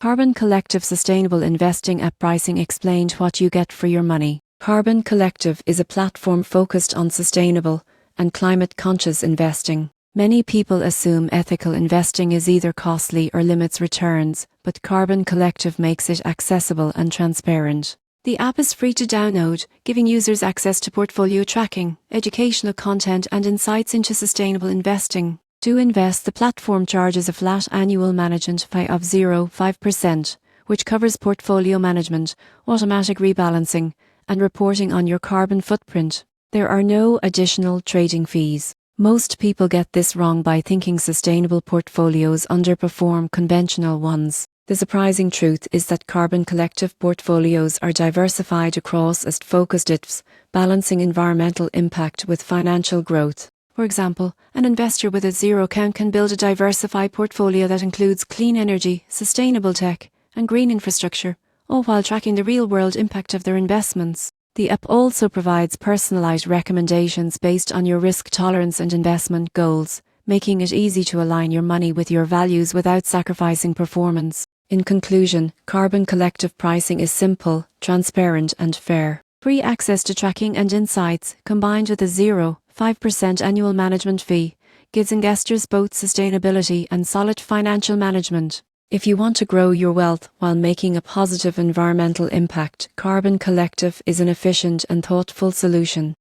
Carbon Collective Sustainable Investing app pricing explained what you get for your money. Carbon Collective is a platform focused on sustainable and climate-conscious investing. Many people assume ethical investing is either costly or limits returns, but Carbon Collective makes it accessible and transparent. The app is free to download, giving users access to portfolio tracking, educational content, and insights into sustainable investing. To invest, the platform charges a flat annual management fee of 0.5%, which covers portfolio management, automatic rebalancing, and reporting on your carbon footprint. There are no additional trading fees. Most people get this wrong by thinking sustainable portfolios underperform conventional ones. The surprising truth is that Carbon Collective portfolios are diversified across focused ETFs, balancing environmental impact with financial growth. For example, an investor with a zero account can build a diversified portfolio that includes clean energy, sustainable tech, and green infrastructure, all while tracking the real-world impact of their investments. The app also provides personalized recommendations based on your risk tolerance and investment goals, making it easy to align your money with your values without sacrificing performance. In conclusion, Carbon Collective pricing is simple, transparent, and fair. Free access to tracking and insights, combined with a 0.5% annual management fee, gives investors both sustainability and solid financial management. If you want to grow your wealth while making a positive environmental impact, Carbon Collective is an efficient and thoughtful solution.